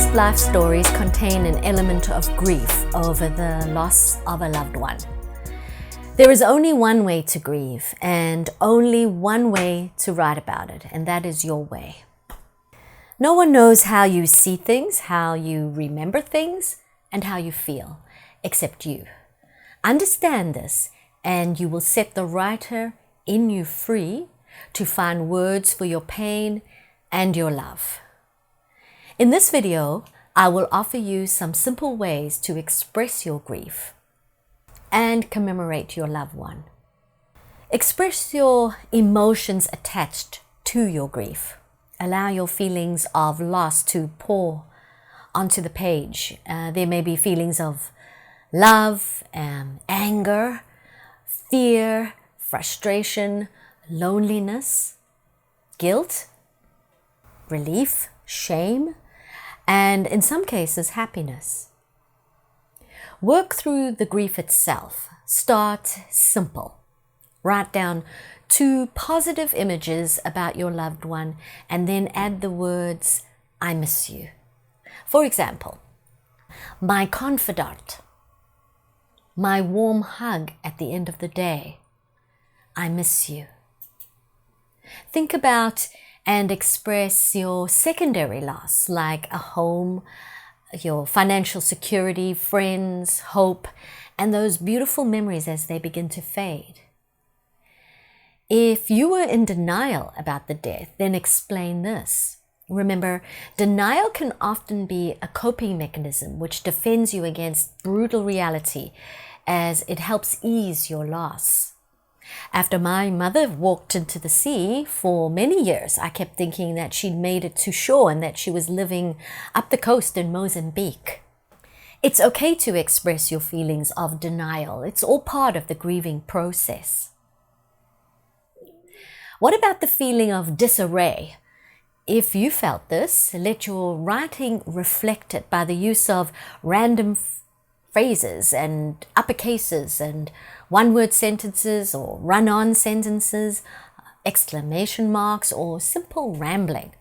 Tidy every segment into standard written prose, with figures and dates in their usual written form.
Most life stories contain an element of grief over the loss of a loved one. There is only one way to grieve and only one way to write about it, and that is your way. No one knows how you see things, how you remember things, and how you feel, except you. Understand this, and you will set the writer in you free to find words for your pain and your love. In this video, I will offer you some simple ways to express your grief and commemorate your loved one. Express your emotions attached to your grief. Allow your feelings of loss to pour onto the page. There may be feelings of love, anger, fear, frustration, loneliness, guilt, relief, shame, and in some cases, happiness. Work through the grief itself. Start simple. Write down 2 positive images about your loved one and then add the words, "I miss you." For example, my confidant, my warm hug at the end of the day, I miss you. Think about and express your secondary loss, like a home, your financial security, friends, hope, and those beautiful memories as they begin to fade. If you were in denial about the death, then explain this. Remember, denial can often be a coping mechanism which defends you against brutal reality as it helps ease your loss. After my mother walked into the sea, for many years, I kept thinking that she'd made it to shore and that she was living up the coast in Mozambique. It's okay to express your feelings of denial. It's all part of the grieving process. What about the feeling of disarray? If you felt this, let your writing reflect it by the use of random phrases and uppercases and one-word sentences or run-on sentences, exclamation marks, or simple rambling.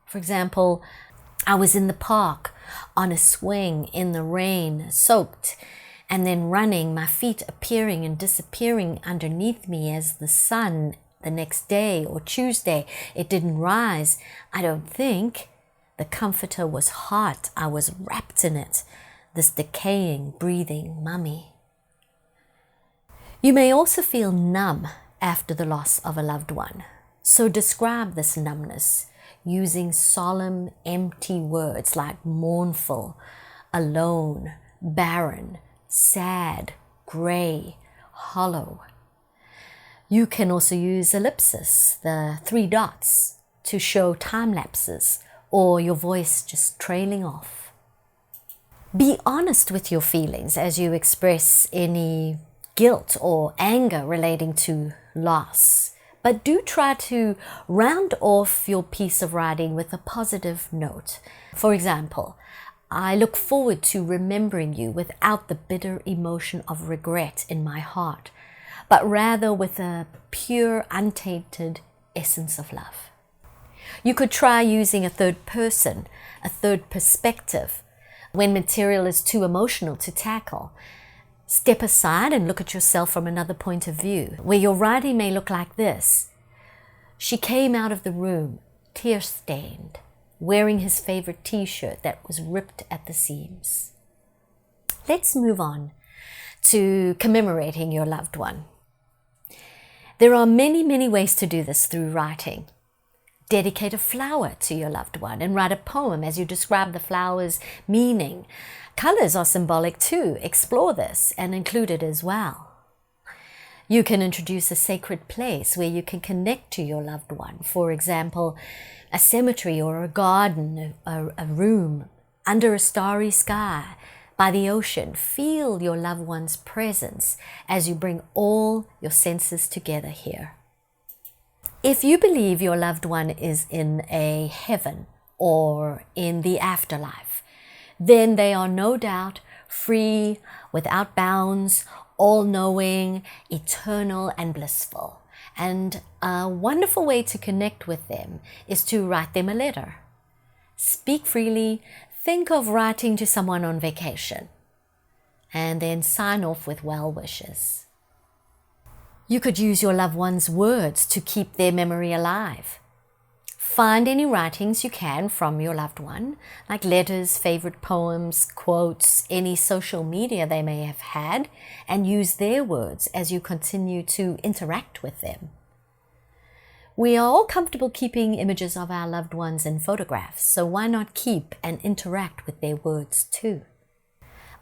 For example, I was in the park on a swing in the rain, soaked, and then running, my feet appearing and disappearing underneath me as the sun the next day or Tuesday, it didn't rise. I don't think. The comforter was hot. I was wrapped in it. This decaying, breathing mummy. You may also feel numb after the loss of a loved one. So describe this numbness using solemn, empty words like mournful, alone, barren, sad, grey, hollow. You can also use ellipsis, the 3 dots, to show time lapses or your voice just trailing off. Be honest with your feelings as you express any guilt or anger relating to loss. But do try to round off your piece of writing with a positive note. For example, I look forward to remembering you without the bitter emotion of regret in my heart, but rather with a pure, untainted essence of love. You could try using a third person, a third perspective, when material is too emotional to tackle. Step aside and look at yourself from another point of view, where your writing may look like this. She came out of the room, tear-stained, wearing his favorite t-shirt that was ripped at the seams. Let's move on to commemorating your loved one. There are many, many ways to do this through writing. Dedicate a flower to your loved one and write a poem as you describe the flower's meaning. Colors are symbolic too. Explore this and include it as well. You can introduce a sacred place where you can connect to your loved one. For example, a cemetery or a garden, a room under a starry sky, by the ocean. Feel your loved one's presence as you bring all your senses together here. If you believe your loved one is in a heaven or in the afterlife, then they are no doubt free, without bounds, all-knowing, eternal and blissful. And a wonderful way to connect with them is to write them a letter. Speak freely. Think of writing to someone on vacation. And then sign off with well wishes. You could use your loved one's words to keep their memory alive. Find any writings you can from your loved one, like letters, favorite poems, quotes, any social media they may have had, and use their words as you continue to interact with them. We are all comfortable keeping images of our loved ones in photographs, so why not keep and interact with their words too?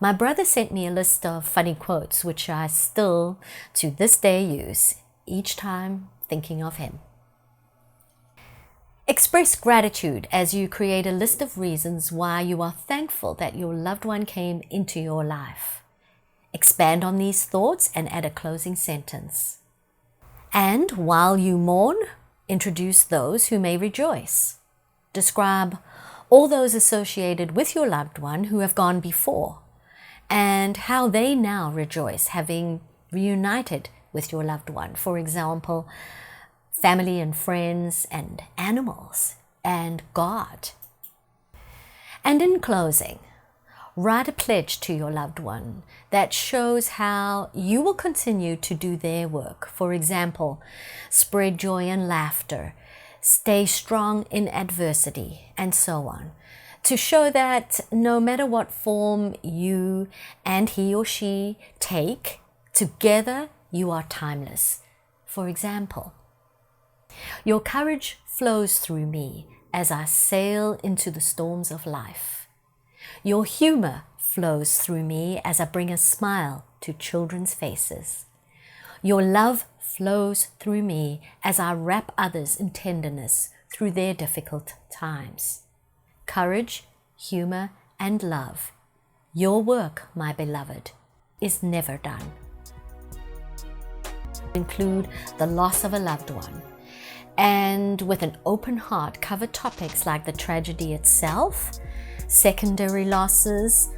My brother sent me a list of funny quotes, which I still, to this day, use each time thinking of him. Express gratitude as you create a list of reasons why you are thankful that your loved one came into your life. Expand on these thoughts and add a closing sentence. And while you mourn, introduce those who may rejoice. Describe all those associated with your loved one who have gone before, and how they now rejoice having reunited with your loved one. For example, family and friends and animals and God. And in closing, write a pledge to your loved one that shows how you will continue to do their work. For example, spread joy and laughter, stay strong in adversity, and so on, to show that no matter what form you and he or she take, together you are timeless. For example, your courage flows through me as I sail into the storms of life. Your humor flows through me as I bring a smile to children's faces. Your love flows through me as I wrap others in tenderness through their difficult times. Courage, humor, and love. Your work, my beloved, is never done. Include the loss of a loved one, and with an open heart cover topics like the tragedy itself, secondary losses,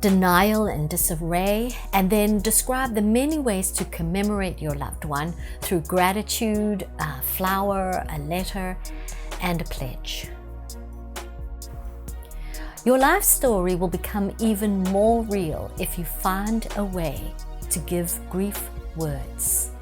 denial and disarray, and then describe the many ways to commemorate your loved one through gratitude, a flower, a letter, and a pledge. Your life story will become even more real if you find a way to give grief words.